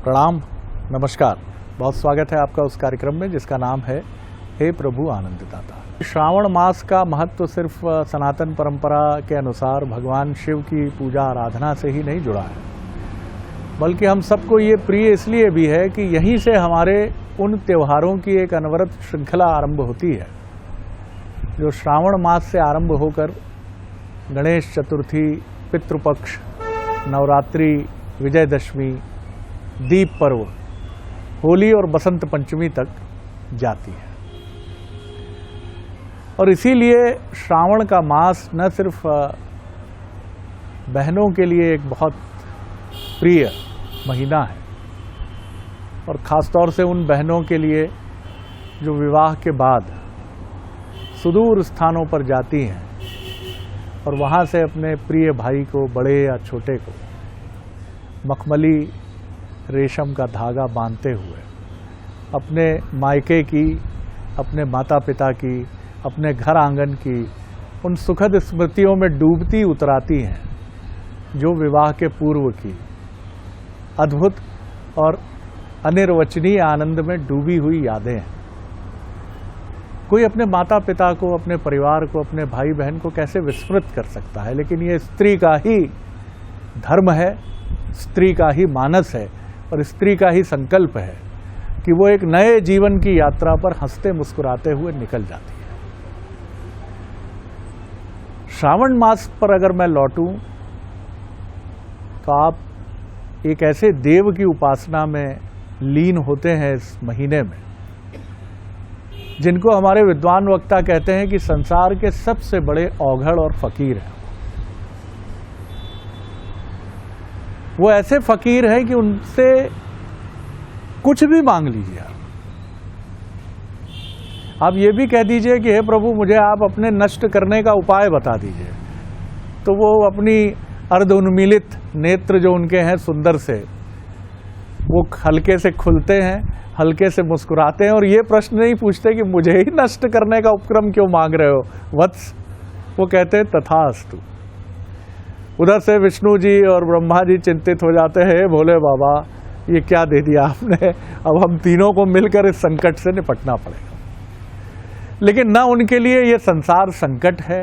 प्रणाम, नमस्कार। बहुत स्वागत है आपका उस कार्यक्रम में जिसका नाम है हे प्रभु आनंददाता। श्रावण मास का महत्व सिर्फ सनातन परंपरा के अनुसार भगवान शिव की पूजा आराधना से ही नहीं जुड़ा है, बल्कि हम सबको ये प्रिय इसलिए भी है कि यहीं से हमारे उन त्योहारों की एक अनवरत श्रृंखला आरंभ होती है जो श्रावण मास से आरंभ होकर गणेश चतुर्थी, पितृपक्ष, नवरात्रि, विजयदशमी, दीप पर्व, होली और बसंत पंचमी तक जाती है। और इसीलिए श्रावण का मास न सिर्फ बहनों के लिए एक बहुत प्रिय महीना है, और ख़ास तौर से उन बहनों के लिए जो विवाह के बाद सुदूर स्थानों पर जाती हैं और वहाँ से अपने प्रिय भाई को, बड़े या छोटे को, मखमली रेशम का धागा बांधते हुए अपने मायके की, अपने माता पिता की, अपने घर आंगन की उन सुखद स्मृतियों में डूबती उतराती हैं जो विवाह के पूर्व की अद्भुत और अनिर्वचनीय आनंद में डूबी हुई यादें हैं। कोई अपने माता पिता को, अपने परिवार को, अपने भाई बहन को कैसे विस्मृत कर सकता है, लेकिन ये स्त्री का ही धर्म है, स्त्री का ही मानस है और स्त्री का ही संकल्प है कि वो एक नए जीवन की यात्रा पर हंसते मुस्कुराते हुए निकल जाती है। श्रावण मास पर अगर मैं लौटूं तो आप एक ऐसे देव की उपासना में लीन होते हैं इस महीने में जिनको हमारे विद्वान वक्ता कहते हैं कि संसार के सबसे बड़े औघड़ और फकीर हैं। वो ऐसे फकीर हैं कि उनसे कुछ भी मांग लीजिए। आप ये भी कह दीजिए कि हे प्रभु मुझे आप अपने नष्ट करने का उपाय बता दीजिए, तो वो अपनी अर्धउन्मीलित नेत्र जो उनके हैं सुंदर से, वो हल्के से खुलते हैं, हल्के से मुस्कुराते हैं और ये प्रश्न नहीं पूछते कि मुझे ही नष्ट करने का उपक्रम क्यों मांग रहे हो वत्स। वो कहते हैं तथास्तु। उधर से विष्णु जी और ब्रह्मा जी चिंतित हो जाते हैं, भोले बाबा ये क्या दे दिया आपने, अब हम तीनों को मिलकर इस संकट से निपटना पड़ेगा। लेकिन ना उनके लिए ये संसार संकट है,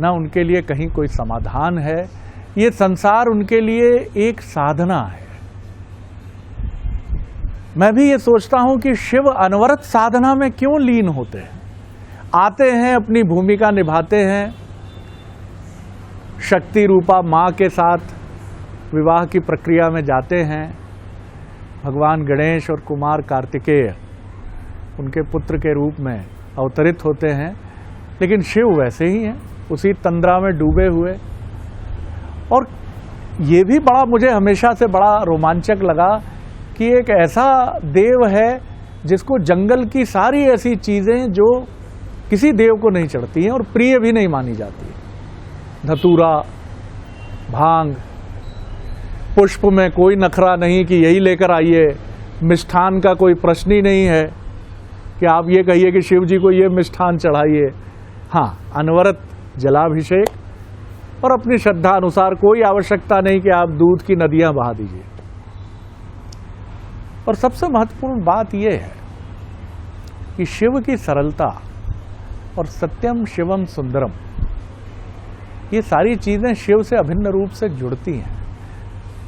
ना उनके लिए कहीं कोई समाधान है। ये संसार उनके लिए एक साधना है। मैं भी ये सोचता हूं कि शिव अनवरत साधना में क्यों लीन होते हैं। आते हैं, अपनी भूमिका निभाते हैं, शक्ति रूपा माँ के साथ विवाह की प्रक्रिया में जाते हैं। भगवान गणेश और कुमार कार्तिकेय उनके पुत्र के रूप में अवतरित होते हैं, लेकिन शिव वैसे ही हैं, उसी तंद्रा में डूबे हुए। और ये भी बड़ा मुझे हमेशा से बड़ा रोमांचक लगा कि एक ऐसा देव है जिसको जंगल की सारी ऐसी चीज़ें जो किसी देव को नहीं चढ़ती हैं और प्रिय भी नहीं मानी जाती है, धतूरा, भांग, पुष्प में कोई नखरा नहीं कि यही लेकर आइए, मिष्ठान का कोई प्रश्न ही नहीं है कि आप ये कहिए कि शिव जी को ये मिष्ठान चढ़ाइए। हाँ, अनवरत जलाभिषेक और अपनी श्रद्धा अनुसार, कोई आवश्यकता नहीं कि आप दूध की नदियां बहा दीजिए। और सबसे महत्वपूर्ण बात यह है कि शिव की सरलता और सत्यम शिवम सुंदरम, ये सारी चीज़ें शिव से अभिन्न रूप से जुड़ती हैं।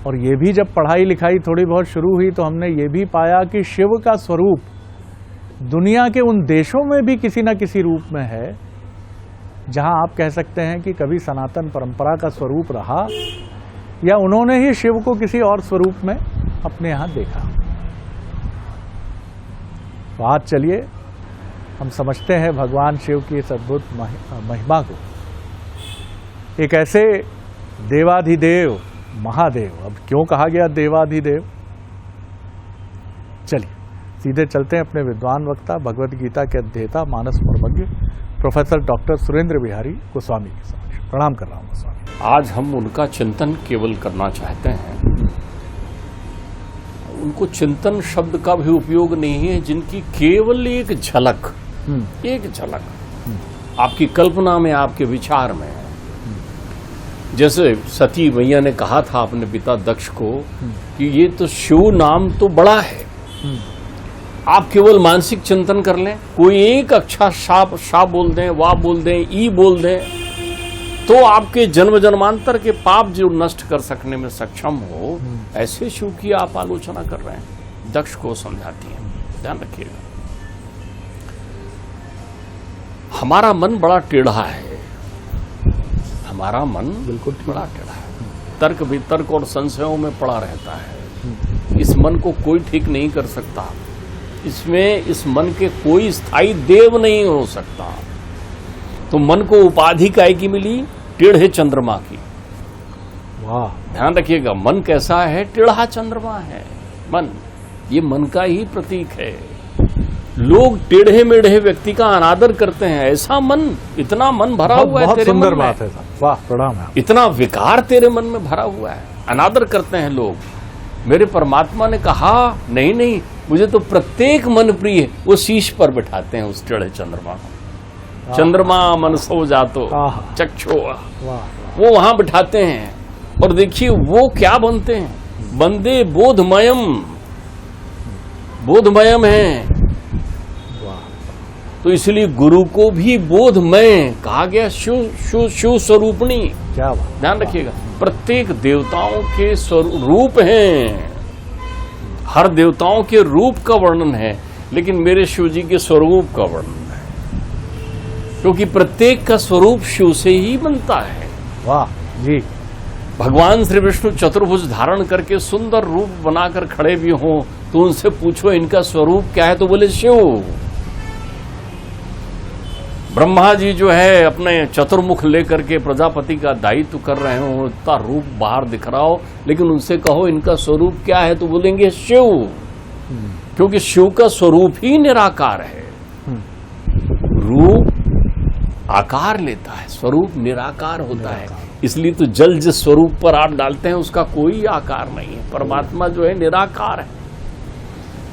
और ये भी जब पढ़ाई लिखाई थोड़ी बहुत शुरू हुई तो हमने ये भी पाया कि शिव का स्वरूप दुनिया के उन देशों में भी किसी न किसी रूप में है जहां आप कह सकते हैं कि कभी सनातन परंपरा का स्वरूप रहा या उन्होंने ही शिव को किसी और स्वरूप में अपने यहाँ देखा। तो आज चलिए हम समझते हैं भगवान शिव की इस अद्भुत महिमा को। एक ऐसे देवाधिदेव महादेव, अब क्यों कहा गया देवाधिदेव, चलिए सीधे चलते हैं अपने विद्वान वक्ता, भगवद गीता के अध्येता, मानस मर्मज्ञ प्रोफेसर डॉक्टर सुरेंद्र बिहारी गोस्वामी के समक्ष। प्रणाम कर रहा हूँ गोस्वामी। आज हम उनका चिंतन केवल करना चाहते हैं, उनको चिंतन शब्द का भी उपयोग नहीं है, जिनकी केवल एक झलक आपकी कल्पना में, आपके विचार में है। जैसे सती मैया ने कहा था अपने पिता दक्ष को कि ये तो शिव नाम तो बड़ा है, आप केवल मानसिक चिंतन कर लें, कोई एक अक्षर शा बोल दें, वाह बोल दें, ई बोल दें, तो आपके जन्म जन्मांतर के पाप जो नष्ट कर सकने में सक्षम हो, ऐसे शिव की आप आलोचना कर रहे हैं। दक्ष को समझाती हैं, ध्यान रखिएगा। हमारा मन बड़ा टेढ़ा है, हमारा मन बिल्कुल बड़ा टेढ़ा है, तर्क वितर्क और संशयों में पड़ा रहता है। इस मन को कोई ठीक नहीं कर सकता, इसमें इस मन के कोई स्थायी देव नहीं हो सकता। तो मन को उपाधि काय की मिली? टेढ़े चंद्रमा की। वाह, ध्यान रखिएगा, मन कैसा है? टेढ़ा चंद्रमा है मन, ये मन का ही प्रतीक है। लोग टेढ़े मेढ़े व्यक्ति का अनादर करते हैं, ऐसा मन, इतना मन भरा हुआ है तेरे मन में। सुंदर बात है साहब, वाह, प्रणाम है। इतना विकार तेरे मन में भरा हुआ है, अनादर करते हैं लोग। मेरे परमात्मा ने कहा नहीं नहीं, मुझे तो प्रत्येक मन प्रिय है। वो शीश पर बिठाते हैं उस टेढ़े चंद्रमा को। चंद्रमा मन सो जातो चक्षो, वो वहां बिठाते हैं। और देखिए वो क्या बनते हैं, बंदे बोधमयम, बोधमयम है। तो इसलिए गुरु को भी बोधमय कहा गया, शिव स्वरूपणी। क्या बात, ध्यान रखिएगा, प्रत्येक देवताओं के स्वरूप हैं, हर देवताओं के रूप का वर्णन है, लेकिन मेरे शिव जी के स्वरूप का वर्णन है, क्योंकि प्रत्येक का स्वरूप शिव से ही बनता है। वाह जी। भगवान श्री विष्णु चतुर्भुज धारण करके सुंदर रूप बनाकर खड़े भी हों, तो उनसे पूछो इनका स्वरूप क्या है, तो बोले शिव। ब्रह्मा जी जो है अपने चतुर्मुख लेकर के प्रजापति का दायित्व कर रहे हो, इतना रूप बाहर दिख रहा हो, लेकिन उनसे कहो इनका स्वरूप क्या है, तो बोलेंगे शिव, क्योंकि शिव का स्वरूप ही निराकार है। रूप आकार लेता है, स्वरूप निराकार होता है। इसलिए तो जल जिस स्वरूप पर आप डालते हैं उसका कोई आकार नहीं है। परमात्मा जो है निराकार है।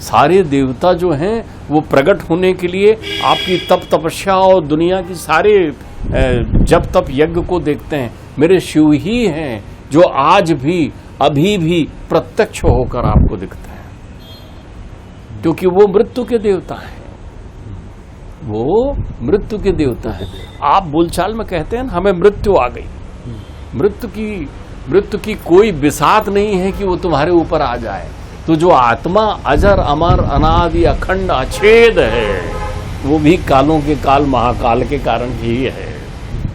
सारे देवता जो हैं वो प्रकट होने के लिए आपकी तप तपस्या और दुनिया की सारे जप तप यज्ञ को देखते हैं। मेरे शिव ही हैं जो आज भी अभी भी प्रत्यक्ष होकर आपको दिखते हैं, क्योंकि वो मृत्यु के देवता हैं, वो मृत्यु के देवता हैं। आप बोलचाल में कहते हैं हमें मृत्यु आ गई, मृत्यु की कोई बिसात नहीं है कि वो तुम्हारे ऊपर आ जाए। तो जो आत्मा अजर अमर अनादि अखंड अछेद है, वो भी कालों के काल महाकाल के कारण ही है।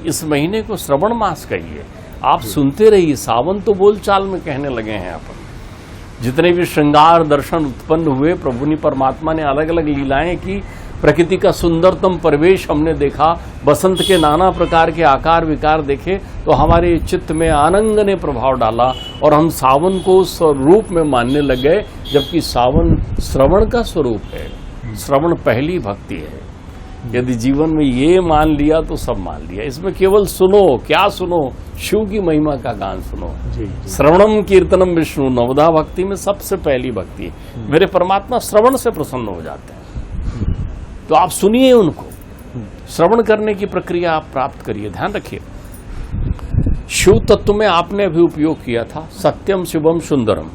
इस महीने को श्रवण मास कहिए, आप सुनते रहिए। सावन तो बोलचाल में कहने लगे हैं अपन। जितने भी श्रृंगार दर्शन उत्पन्न हुए, प्रभु ने परमात्मा ने अलग अलग लीलाएं की, प्रकृति का सुंदरतम परिवेश हमने देखा, बसंत के नाना प्रकार के आकार विकार देखे, तो हमारे चित्त में आनंद ने प्रभाव डाला और हम सावन को स्वरूप में मानने लग गए, जबकि सावन श्रवण का स्वरूप है। श्रवण पहली भक्ति है। यदि जीवन में ये मान लिया तो सब मान लिया। इसमें केवल सुनो, क्या सुनो? शिव की महिमा का गान सुनो। श्रवणम कीर्तनम विष्णु, नवधा भक्ति में सबसे पहली भक्ति है। मेरे परमात्मा श्रवण से प्रसन्न हो जाते हैं, तो आप सुनिए उनको, श्रवण करने की प्रक्रिया आप प्राप्त करिए। ध्यान रखिए, शिव तत्व में आपने अभी उपयोग किया था सत्यम शिवम सुंदरम।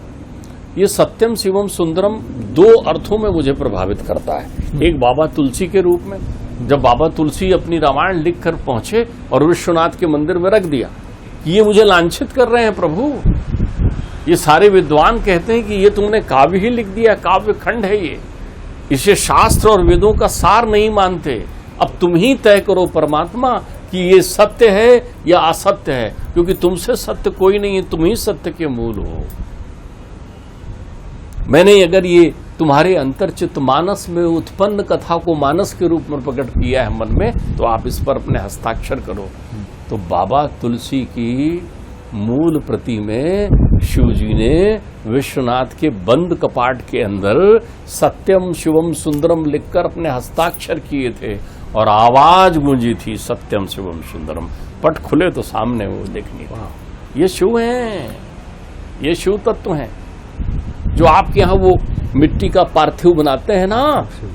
ये सत्यम शिवम सुंदरम दो अर्थों में मुझे प्रभावित करता है। एक बाबा तुलसी के रूप में, जब बाबा तुलसी अपनी रामायण लिखकर पहुंचे और विश्वनाथ के मंदिर में रख दिया, ये मुझे लांछित कर रहे हैं प्रभु। ये सारे विद्वान कहते हैं कि ये तुमने काव्य ही लिख दिया, काव्य खंड है ये, इसे शास्त्र और वेदों का सार नहीं मानते। अब तुम ही तय करो परमात्मा कि ये सत्य है या असत्य है, क्योंकि तुमसे सत्य कोई नहीं है, तुम ही सत्य के मूल हो। मैंने अगर ये तुम्हारे अंतर्चित मानस में उत्पन्न कथा को मानस के रूप में प्रकट किया है मन में, तो आप इस पर अपने हस्ताक्षर करो। तो बाबा तुलसी की मूल प्रति में शिव जी ने विश्वनाथ के बंद कपाट के अंदर सत्यम शिवम सुंदरम लिखकर अपने हस्ताक्षर किए थे और आवाज गूंजी थी सत्यम शिवम सुंदरम। पट खुले तो सामने वो देखनी थी। ये शिव हैं, ये शिव तत्व हैं जो आपके यहाँ वो मिट्टी का पार्थिव बनाते हैं ना,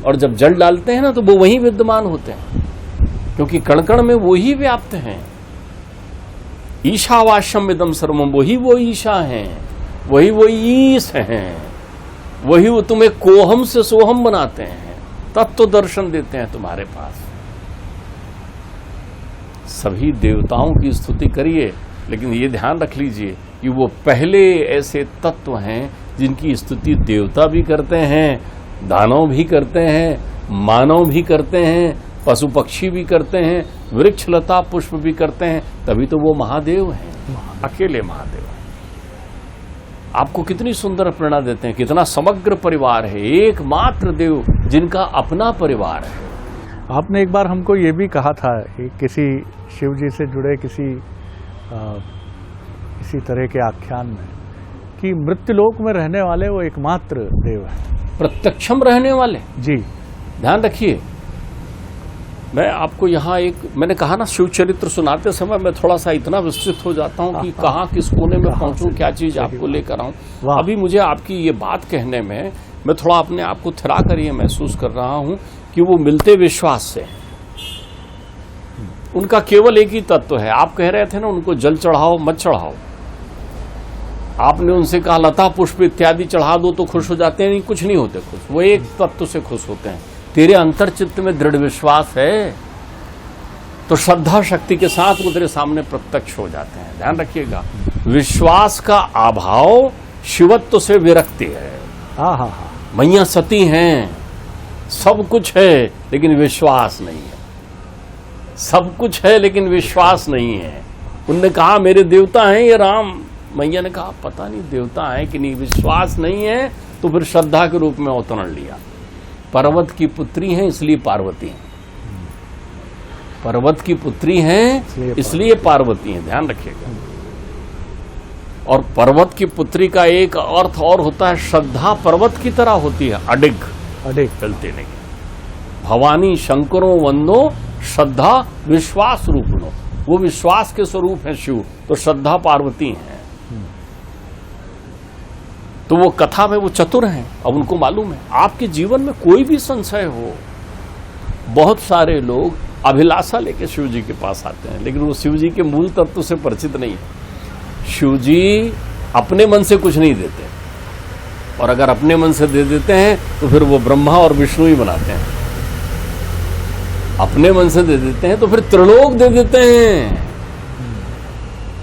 और जब जल डालते हैं ना तो वो वहीं विद्यमान होते हैं, क्योंकि कण कण में वो ही व्याप्त हैं। ईशावास्यम इदम सर्वम, वही वो ईशा हैं, वही वो ईश हैं, वही वो तुम्हें कोहम से सोहम बनाते हैं, तत्व दर्शन देते हैं तुम्हारे पास। सभी देवताओं की स्तुति करिए, लेकिन ये ध्यान रख लीजिए कि वो पहले ऐसे तत्व हैं जिनकी स्तुति देवता भी करते हैं, दानव भी करते हैं, मानव भी करते हैं, पशु पक्षी भी करते हैं, वृक्ष लता पुष्प भी करते हैं, तभी तो वो महादेव हैं, अकेले महादेव हैं। आपको कितनी सुंदर प्रेरणा देते हैं, कितना समग्र परिवार है, एकमात्र देव जिनका अपना परिवार है। आपने एक बार हमको ये भी कहा था किसी शिव जी से जुड़े किसी तरह के आख्यान में कि मृत्युलोक में रहने वाले वो एकमात्र देव हैं, प्रत्यक्षम रहने वाले। जी ध्यान रखिए, मैं आपको यहाँ मैंने कहा ना, शिव चरित्र सुनाते समय मैं थोड़ा सा इतना विस्तृत हो जाता हूँ कि कहाँ किस कोने में पहुंचूं, क्या चीज आपको लेकर आऊं। अभी मुझे आपकी ये बात कहने में मैं थोड़ा अपने आप को थिरा कर ये महसूस कर रहा हूँ कि वो मिलते विश्वास से, उनका केवल एक ही तत्व है। आप कह रहे थे ना उनको जल चढ़ाओ मत चढ़ाओ, आपने उनसे कहा लता पुष्प इत्यादि चढ़ा दो तो खुश हो जाते हैं, नहीं, कुछ नहीं होते खुश, वो एक तत्व से खुश होते हैं। तेरे अंतर चित्त में दृढ़ विश्वास है तो श्रद्धा शक्ति के साथ वो तेरे सामने प्रत्यक्ष हो जाते हैं। ध्यान रखिएगा, विश्वास का अभाव शिवत्व से विरक्ति है। हाँ, मैया सती हैं, सब कुछ है लेकिन विश्वास नहीं है, सब कुछ है लेकिन विश्वास नहीं है। उनने कहा मेरे देवता हैं ये राम, मैया ने कहा पता नहीं देवता है कि नहीं, विश्वास नहीं है तो फिर श्रद्धा के रूप में अवतरण लिया। पर्वत की पुत्री हैं इसलिए पार्वती हैं, पर्वत की पुत्री हैं इसलिए पार्वती हैं, ध्यान रखिएगा। और पर्वत की पुत्री का एक अर्थ और होता है, श्रद्धा पर्वत की तरह होती है, अडिग चलते नहीं। भवानी शंकरों वंदो श्रद्धा विश्वास रूपिणो, वो विश्वास के स्वरूप है शिव, तो श्रद्धा पार्वती हैं। तो वो कथा में वो चतुर हैं। अब उनको मालूम है आपके जीवन में कोई भी संशय हो, बहुत सारे लोग अभिलाषा लेके शिव जी के पास आते हैं, लेकिन वो शिव जी के मूल तत्व से परिचित नहीं है। शिव जी अपने मन से कुछ नहीं देते, और अगर अपने मन से दे देते हैं तो फिर वो ब्रह्मा और विष्णु ही बनाते हैं। अपने मन से दे देते हैं तो फिर त्रिलोक दे देते हैं।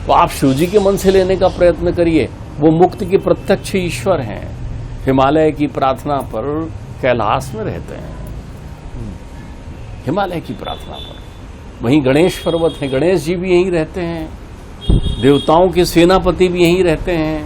तो आप शिव जी के मन से लेने का प्रयत्न करिए, वो मुक्ति के प्रत्यक्ष ईश्वर हैं। हिमालय की प्रार्थना पर कैलाश में रहते हैं, हिमालय की प्रार्थना पर। वहीं गणेश पर्वत है, गणेश जी भी यहीं रहते हैं, देवताओं के सेनापति भी यहीं रहते हैं,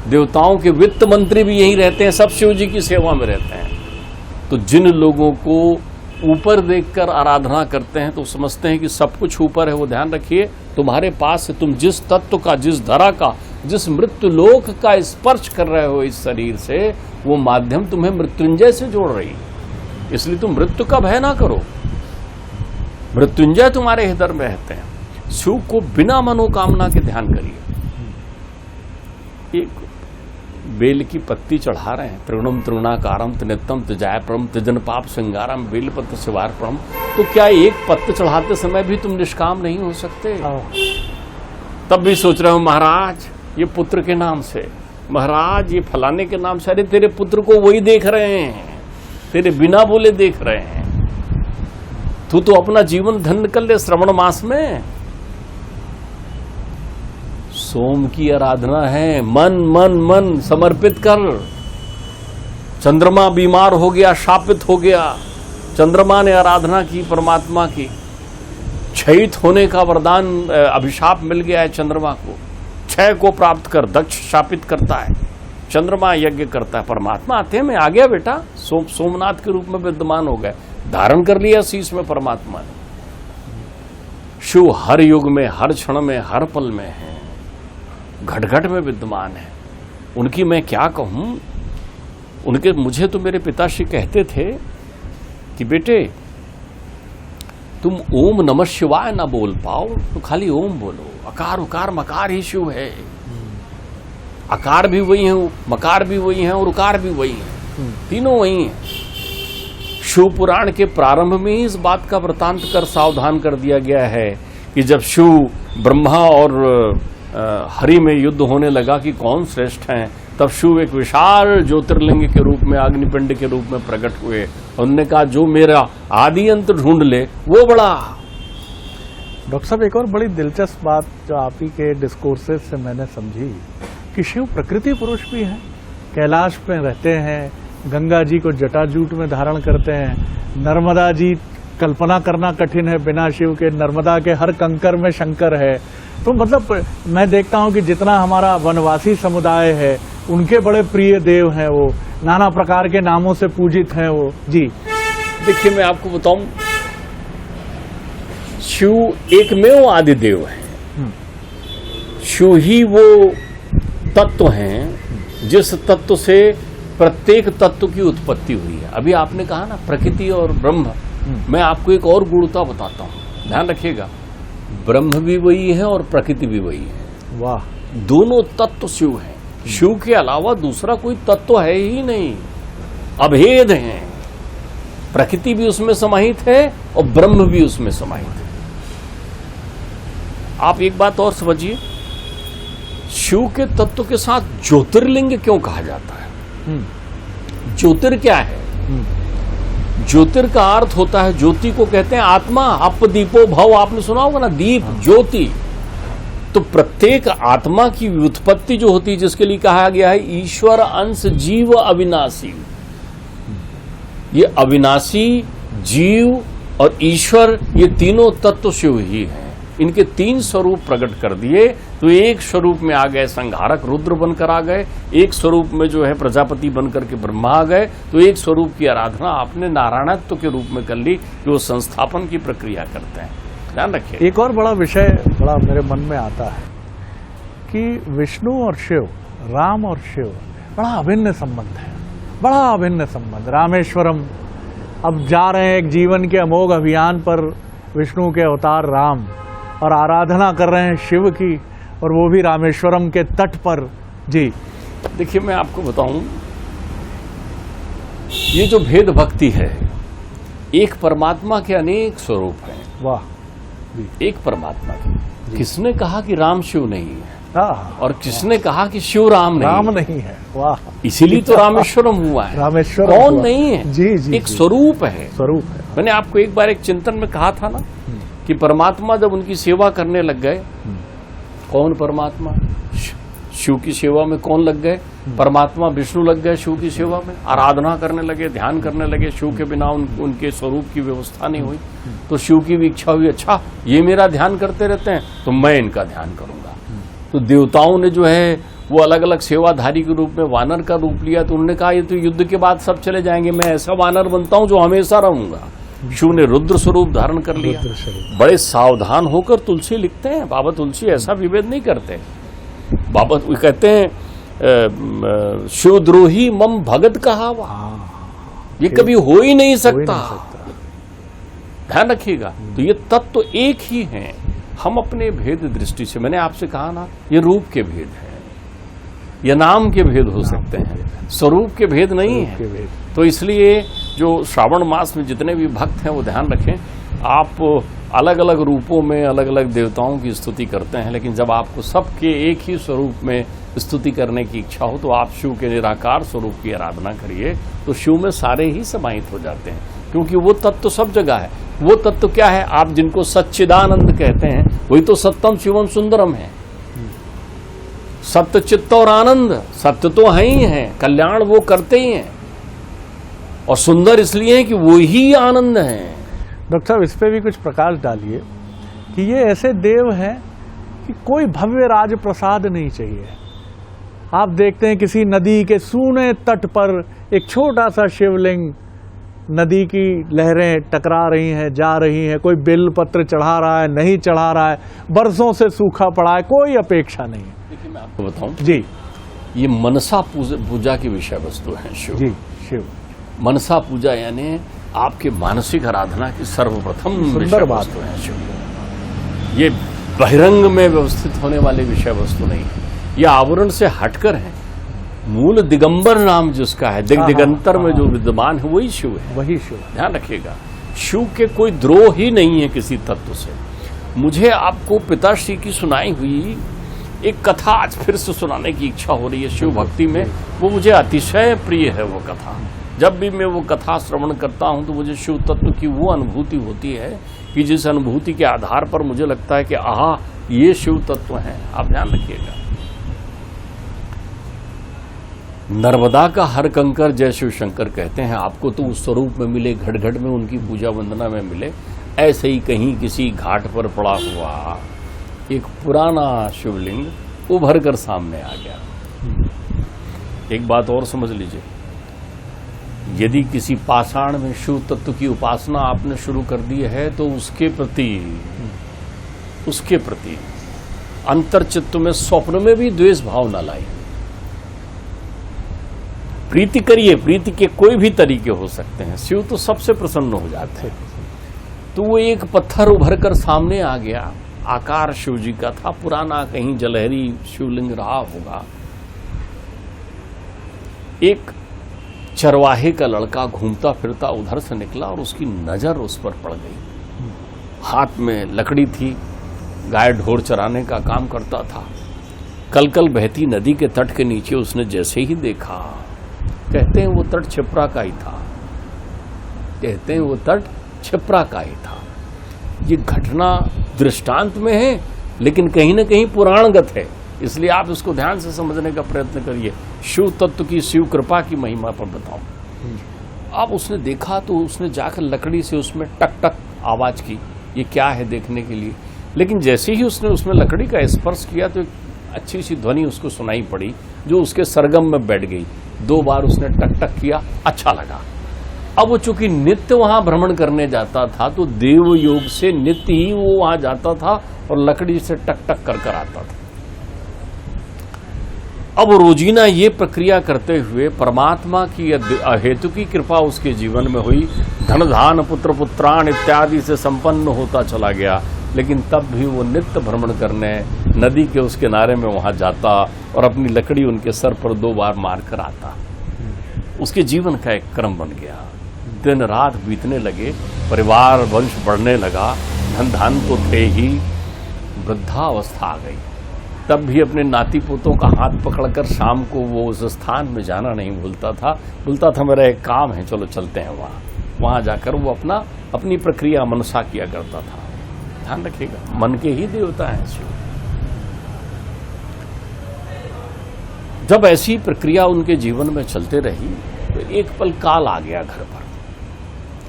देवताओं के वित्त मंत्री भी यहीं रहते हैं, सब शिव जी की सेवा में रहते हैं। तो जिन लोगों को ऊपर देखकर आराधना करते हैं तो समझते हैं कि सब कुछ ऊपर है, वो ध्यान रखिए तुम्हारे पास से तुम जिस तत्व का, जिस धरा का, जिस मृत्यु लोक का स्पर्श कर रहे हो इस शरीर से, वो माध्यम तुम्हें मृत्युंजय से जोड़ रही है। इसलिए तुम मृत्यु का भय ना करो, मृत्युंजय तुम्हारे हृदय में रहते हैं। शिव को बिना मनोकामना के ध्यान करिए। एक बेल की पत्ती चढ़ा रहे हैं, त्रिगुणम त्रिगुणाकारम त्रिनेत्रम त्रिजायप्रम त्रिजन पाप श्रृंगारम बेलपत्र शिवार्पणम, तो क्या एक पत्ते चढ़ाते समय भी तुम निष्काम नहीं हो सकते? तब भी सोच रहे हो महाराज ये पुत्र के नाम से, महाराज ये फलाने के नाम से। अरे तेरे पुत्र को वही देख रहे हैं, तेरे बिना बोले देख रहे हैं। तू तो अपना जीवन धन्य कर ले श्रवण मास में। सोम की आराधना है, मन मन मन समर्पित कर। चंद्रमा बीमार हो गया, शापित हो गया, चंद्रमा ने आराधना की परमात्मा की, क्षयित होने का वरदान, अभिशाप मिल गया है चंद्रमा को। क्षय को प्राप्त कर, दक्ष शापित करता है, चंद्रमा यज्ञ करता है, परमात्मा आते हैं मैं आ गया बेटा, सोमनाथ के रूप में विद्यमान हो गए, धारण कर लिया शीश में परमात्मा ने। शिव हर युग में, हर क्षण में, हर पल में है, घट घट में विद्यमान है। उनकी मैं क्या कहूं, उनके मुझे तो मेरे पिताश्री कहते थे कि बेटे तुम ओम नमः शिवाय ना बोल पाओ तो खाली ओम बोलो, अकार उकार मकार ही शिव है। आकार भी वही है, मकार भी वही है और उकार भी वही है, तीनों वही हैं। शिव पुराण के प्रारंभ में ही इस बात का वृतांत कर सावधान कर दिया गया है कि जब शिव ब्रह्मा और हरि में युद्ध होने लगा कि कौन श्रेष्ठ हैं, तब शिव एक विशाल ज्योतिर्लिंग के रूप में, अग्निपिंड के रूप में प्रकट हुए। उन्होंने कहा जो मेरा आदि अंत ढूंढ ले वो बड़ा। डॉक्टर साहब, एक और बड़ी दिलचस्प बात जो आप ही के डिस्कोर्सेस से मैंने समझी कि शिव प्रकृति पुरुष भी हैं, कैलाश में रहते हैं, गंगा जी को जटाजूट में धारण करते हैं, नर्मदा जी कल्पना करना कठिन है बिना शिव के, नर्मदा के हर कंकर में शंकर है। तो मतलब मैं देखता हूं कि जितना हमारा वनवासी समुदाय है उनके बड़े प्रिय देव हैं वो, नाना प्रकार के नामों से पूजित हैं वो। जी देखिए, मैं आपको बताऊं, शिव एकमेव आदि देव हैं। शिव ही वो तत्व हैं जिस तत्व से प्रत्येक तत्व की उत्पत्ति हुई है। अभी आपने कहा ना प्रकृति और ब्रह्म, मैं आपको एक और गुणता बताता हूं, ध्यान रखिएगा। ब्रह्म भी वही है और प्रकृति भी वही है। वाह, दोनों तत्व शिव हैं। शिव के अलावा दूसरा कोई तत्व है ही नहीं, अभेद हैं। प्रकृति भी उसमें समाहित है और ब्रह्म भी उसमें समाहित है। आप एक बात और समझिए, शिव के तत्व के साथ ज्योतिर्लिंग क्यों कहा जाता है? ज्योतिर क्या है? ज्योतिर का अर्थ होता है, ज्योति को कहते हैं आत्मा, अप दीपो भव, आपने सुना होगा ना, दीप ज्योति। तो प्रत्येक आत्मा की व्युत्पत्ति जो होती है, जिसके लिए कहा गया है ईश्वर अंश जीव अविनाशी। ये अविनाशी, जीव और ईश्वर, ये तीनों तत्व शिव ही हैं। इनके तीन स्वरूप प्रकट कर दिए तो एक स्वरूप में आ गए संहारक रुद्र बनकर आ गए, एक स्वरूप में जो है प्रजापति बनकर के ब्रह्मा आ गए, तो एक स्वरूप की आराधना आपने नारायणत्व के रूप में कर ली कि वो संस्थापन की प्रक्रिया करते हैं। ध्यान रखिए। एक और बड़ा विषय बड़ा मेरे मन में आता है कि विष्णु और शिव, राम और शिव बड़ा अभिन्न संबंध है, बड़ा अभिन्न संबंध। रामेश्वरम, अब जा रहे हैं एक जीवन के अमोघ अभियान पर, विष्णु के अवतार राम, और आराधना कर रहे हैं शिव की, और वो भी रामेश्वरम के तट पर। जी देखिए, मैं आपको बताऊं, ये जो भेद भक्ति है, एक परमात्मा के अनेक स्वरूप हैं। वाह, एक परमात्मा के। किसने कहा कि राम शिव नहीं है, और किसने कहा कि शिव राम नहीं है? वाह, इसीलिए तो रामेश्वरम हुआ है। रामेश्वरम कौन नहीं है? जी, एक स्वरूप है। स्वरूप है। मैंने आपको एक बार एक चिंतन में कहा था ना कि परमात्मा जब उनकी सेवा करने लग गए, कौन परमात्मा? शिव की सेवा में कौन लग गए? परमात्मा विष्णु लग गए शिव की सेवा में, आराधना करने लगे, ध्यान करने लगे। शिव के बिना उनके स्वरूप की व्यवस्था नहीं हुई। तो शिव की भी इच्छा हुई, अच्छा ये मेरा ध्यान करते रहते हैं तो मैं इनका ध्यान करूंगा। तो देवताओं ने जो है वो अलग अलग सेवाधारी के रूप में वानर का रूप लिया। तो उन्होंने कहा ये तो युद्ध के बाद सब चले जाएंगे, मैं ऐसा वानर बनता हूं जो हमेशा रहूंगा। शिव ने रुद्र स्वरूप धारण कर लिया। बड़े सावधान होकर तुलसी लिखते हैं, बाबा तुलसी ऐसा विभेद नहीं करते। बाबा कहते हैं शिवद्रोही मम भगत कहावा, ये कभी हो ही नहीं सकता। ध्यान रखिएगा। तो ये तत्व एक ही हैं। हम अपने भेद दृष्टि से, मैंने आपसे कहा ना, ये रूप के भेद हैं या नाम के भेद हो सकते हैं, स्वरूप के भेद नहीं है। तो इसलिए जो श्रावण मास में जितने भी भक्त हैं वो ध्यान रखें, आप अलग अलग रूपों में अलग अलग देवताओं की स्तुति करते हैं, लेकिन जब आपको सबके एक ही स्वरूप में स्तुति करने की इच्छा हो तो आप शिव के निराकार स्वरूप की आराधना करिए, तो शिव में सारे ही समाहित हो जाते हैं, क्योंकि वो तत्व सब जगह है। वो तत्व क्या है? आप जिनको सच्चिदानंद कहते हैं, वही तो सत्यम शिवम सुंदरम है। सत्य, चित्त और आनंद, सत्य तो है ही है, कल्याण वो करते ही हैं, और सुंदर इसलिए है कि वो ही आनंद है। डॉक्टर साहब, इस पे भी कुछ प्रकाश डालिए कि ये ऐसे देव हैं कि कोई भव्य राज प्रसाद नहीं चाहिए। आप देखते हैं किसी नदी के सूने तट पर एक छोटा सा शिवलिंग, नदी की लहरें टकरा रही हैं, जा रही हैं, कोई बेल पत्र चढ़ा रहा है, नहीं चढ़ा रहा है, बरसों से सूखा पड़ा है, कोई अपेक्षा नहीं है। देखिए, मैं आपको बताऊं जी, ये मनसा पूजा की विषय वस्तु है शिव। जी, शिव मनसा पूजा यानी आपके मानसिक आराधना की सर्वप्रथम सुंदर बात है शिव। ये बहिरंग में व्यवस्थित होने वाले विषय वस्तु नहीं है, ये आवरण से हटकर है। मूल दिगंबर नाम जिसका है, दिगंतर में जो विद्यमान है वही शिव है, वही शिव। ध्यान रखिएगा। शिव के कोई द्रोह ही नहीं है किसी तत्व से। मुझे आपको पिताश्री की सुनाई हुई एक कथा आज फिर से सुनाने की इच्छा हो रही है शिव भक्ति में। वो मुझे अतिशय प्रिय है वो कथा। जब भी मैं वो कथा श्रवण करता हूं तो मुझे शिव तत्व की वो अनुभूति होती है कि जिस अनुभूति के आधार पर मुझे लगता है कि आहा, ये शिव तत्व है। आप ध्यान रखिएगा, नर्मदा का हर कंकर जय शिव शंकर कहते हैं। आपको तो उस स्वरूप में मिले, घट घट में उनकी पूजा वंदना में मिले। ऐसे ही कहीं किसी घाट पर पड़ा हुआ एक पुराना शिवलिंग उभर कर सामने आ गया। एक बात और समझ लीजिए, यदि किसी पाषाण में शिव तत्व की उपासना आपने शुरू कर दी है तो उसके प्रति अंतर्चित्त में स्वप्न में भी द्वेष भाव न लाए। प्रीति करिए, प्रीति के कोई भी तरीके हो सकते हैं, शिव तो सबसे प्रसन्न हो जाते हैं। तो वो एक पत्थर उभर कर सामने आ गया, आकार शिव जी का था, पुराना कहीं जलहरी शिवलिंग रहा होगा। एक चरवाहे का लड़का घूमता फिरता उधर से निकला और उसकी नजर उस पर पड़ गई। हाथ में लकड़ी थी, गाय ढोर चराने का काम करता था। कलकल बहती नदी के तट के नीचे उसने जैसे ही देखा, कहते हैं वो तट छिप्रा का ही था, कहते हैं वो तट छिप्रा का ही था। ये घटना दृष्टांत में है लेकिन कहीं ना कहीं पुराणगत है, इसलिए आप इसको ध्यान से समझने का प्रयत्न करिए। शिव तत्व की, शिव कृपा की महिमा पर बताऊं। अब उसने देखा तो उसने जाकर लकड़ी से उसमें टक टक आवाज की, ये क्या है देखने के लिए। लेकिन जैसे ही उसने उसमें लकड़ी का स्पर्श किया तो एक अच्छी सी ध्वनि उसको सुनाई पड़ी जो उसके सरगम में बैठ गई। 2 बार उसने टक टक किया, अच्छा लगा। अब वो चूंकि नित्य वहां भ्रमण करने जाता था तो देव योग से नित्य ही वो वहां जाता था और लकड़ी से टक टक कर आता था। अब रोजीना ये प्रक्रिया करते हुए परमात्मा की अहेतु की कृपा उसके जीवन में हुई। धन धान पुत्र पुत्राण इत्यादि से संपन्न होता चला गया, लेकिन तब भी वो नित्य भ्रमण करने नदी के उस किनारे में वहां जाता और अपनी लकड़ी उनके सर पर 2 बार मार कर आता। उसके जीवन का एक क्रम बन गया। दिन रात बीतने लगे, परिवार वंश बढ़ने लगा, धन धान तो थे ही, वृद्धावस्था आ गई। तब भी अपने नाती पोतों का हाथ पकड़कर शाम को वो उस स्थान में जाना नहीं भूलता था मेरा एक काम है, चलो चलते हैं वहां जाकर वो अपनी प्रक्रिया मनसा किया करता था। ध्यान रखिएगा, मन के ही देवता हैं शिव। जब ऐसी प्रक्रिया उनके जीवन में चलते रही तो एक पल काल आ गया घर पर।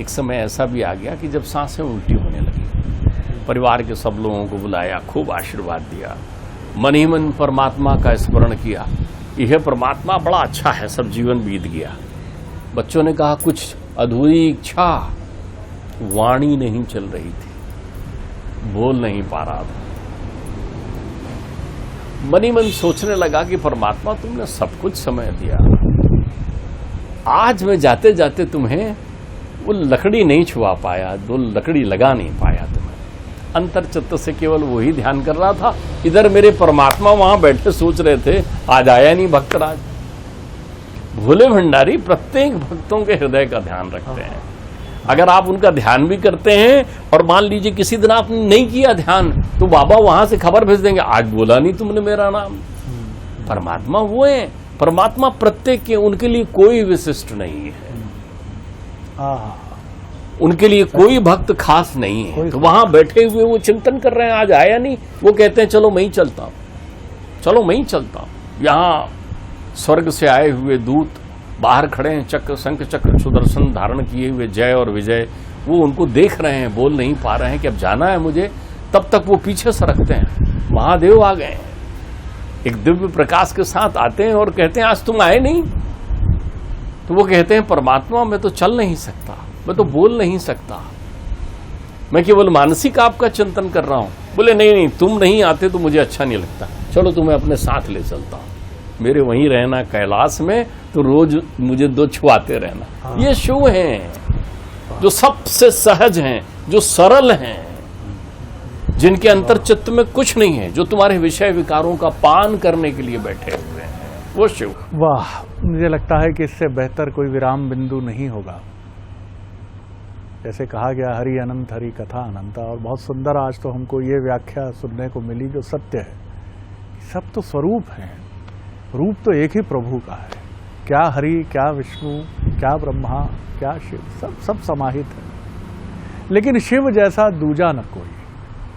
एक समय ऐसा भी आ गया कि जब सांसें उल्टी होने लगी। परिवार के सब लोगों को बुलाया, खूब आशीर्वाद दिया, मन ही मन परमात्मा का स्मरण किया। यह परमात्मा बड़ा अच्छा है, सब जीवन बीत गया। बच्चों ने कहा कुछ अधूरी इच्छा, वाणी नहीं चल रही थी, बोल नहीं पा रहा था। मन ही मन सोचने लगा कि परमात्मा तुमने सब कुछ समय दिया, आज मैं जाते जाते तुम्हें वो लकड़ी नहीं छुआ पाया, दो लकड़ी लगा नहीं पाया तुम्हें। अंतर चित्त से केवल वही ध्यान कर रहा था, इधर मेरे परमात्मा वहां बैठे सोच रहे थे आज आया नहीं भक्तराज। भोले भंडारी प्रत्येक भक्तों के हृदय का ध्यान रखते हैं। अगर आप उनका ध्यान भी करते हैं और मान लीजिए किसी दिन आपने नहीं किया ध्यान तो बाबा वहां से खबर भेज देंगे, आज बोला नहीं तुमने मेरा नाम। परमात्मा वो है, परमात्मा प्रत्येक के, उनके लिए कोई विशिष्ट नहीं है, उनके लिए कोई भक्त खास नहीं है। तो वहां बैठे हुए वो चिंतन कर रहे हैं, आज आया नहीं, वो कहते हैं चलो मैं ही चलता हूं, चलो मैं ही चलता हूं। यहां स्वर्ग से आए हुए दूत बाहर खड़े हैं, चक्र शंख चक्र सुदर्शन धारण किए हुए, जय और विजय। वो उनको देख रहे हैं, बोल नहीं पा रहे हैं कि अब जाना है मुझे। तब तक वो पीछे सरकते हैं, महादेव आ गए, एक दिव्य प्रकाश के साथ आते हैं और कहते हैं आज तुम आए नहीं। तो वो कहते हैं परमात्मा मैं तो चल नहीं सकता, मैं तो बोल नहीं सकता, मैं केवल मानसिक आपका चिंतन कर रहा हूं। बोले नहीं नहीं, तुम नहीं आते तो मुझे अच्छा नहीं लगता, चलो तुम्हें अपने साथ ले चलता हूं, मेरे वहीं रहना कैलाश में, तो रोज मुझे 2 छुआते रहना। ये शिव हैं जो सबसे सहज हैं, जो सरल हैं, जिनके अंतर चित्त में कुछ नहीं है, जो तुम्हारे विषय विकारों का पान करने के लिए बैठे हुए हैं, वो शिव। वाह, मुझे लगता है कि इससे बेहतर कोई विराम बिंदु नहीं होगा। जैसे कहा गया हरि अनंत हरि कथा अनंता, और बहुत सुंदर आज तो हमको ये व्याख्या सुनने को मिली जो सत्य है, सब तो स्वरूप हैं, रूप तो एक ही प्रभु का है। क्या हरि, क्या विष्णु, क्या ब्रह्मा, क्या शिव, सब समाहित है। लेकिन शिव जैसा दूजा न कोई।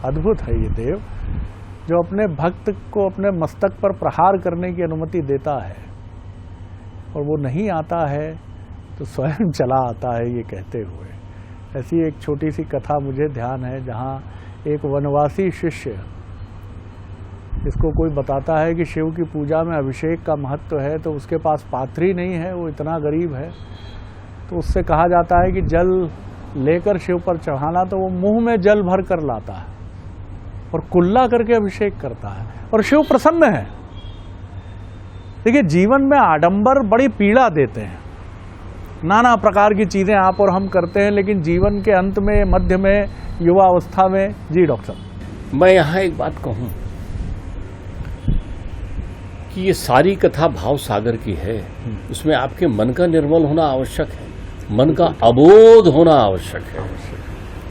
अद्भुत है ये देव जो अपने भक्त को अपने मस्तक पर प्रहार करने की अनुमति देता है, और वो नहीं आता है तो स्वयं चला आता है, ये कहते हुए। ऐसी एक छोटी सी कथा मुझे ध्यान है, जहाँ एक वनवासी शिष्य, इसको कोई बताता है कि शिव की पूजा में अभिषेक का महत्व है, तो उसके पास पात्री नहीं है, वो इतना गरीब है, तो उससे कहा जाता है कि जल लेकर शिव पर चढ़ाना, तो वो मुंह में जल भर कर लाता है और कुल्ला करके अभिषेक करता है, और शिव प्रसन्न है। देखिए, जीवन में आडंबर बड़ी पीड़ा देते हैं, नाना प्रकार की चीजें आप और हम करते हैं, लेकिन जीवन के अंत में, मध्य में, युवा अवस्था में, जी डॉक्टर साहब, मैं यहाँ एक बात कहूँ कि ये सारी कथा भाव सागर की है, उसमें आपके मन का निर्मल होना आवश्यक है, मन का अबोध होना आवश्यक है।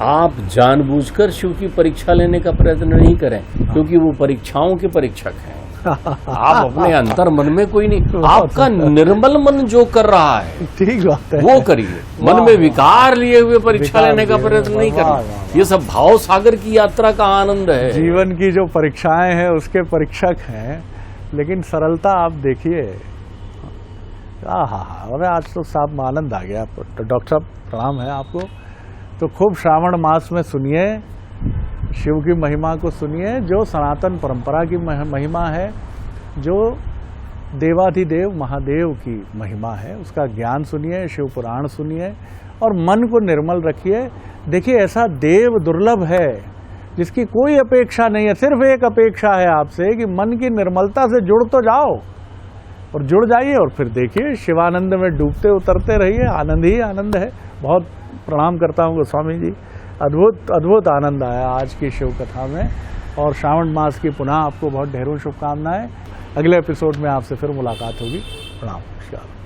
आप जानबूझकर शिव की परीक्षा लेने का प्रयत्न नहीं करें, क्योंकि वो परीक्षाओं के परीक्षक हैं। आप अपने अंतर मन में कोई नहीं, आपका निर्मल मन जो कर रहा है ठीक बात है, वो करिए। मन में विकार लिए हुए परीक्षा लेने का प्रयत्न नहीं करिए। ये सब भाव सागर की यात्रा का आनंद है। जीवन की जो परीक्षाएं हैं उसके परीक्षक हैं, लेकिन सरलता आप देखिए। अरे आज तो साहब आनंद आ गया। तो डॉक्टर साहब प्रणाम है आपको। तो खूब श्रावण मास में सुनिए, शिव की महिमा को सुनिए, जो सनातन परंपरा की महिमा है, जो देवाधिदेव महादेव की महिमा है, उसका ज्ञान सुनिए, शिव पुराण सुनिए और मन को निर्मल रखिए। देखिए, ऐसा देव दुर्लभ है जिसकी कोई अपेक्षा नहीं है, सिर्फ एक अपेक्षा है आपसे कि मन की निर्मलता से जुड़ तो जाओ, और जुड़ जाइए, और फिर देखिए शिवानंद में डूबते उतरते रहिए, आनंद ही आनंद है। बहुत प्रणाम करता हूँ गोस्वामी जी, अद्भुत अद्भुत आनंद आया आज की शिव कथा में, और श्रावण मास की पुनः आपको बहुत ढेरों शुभकामनाएं। अगले एपिसोड में आपसे फिर मुलाकात होगी। प्रणाम, नमस्कार।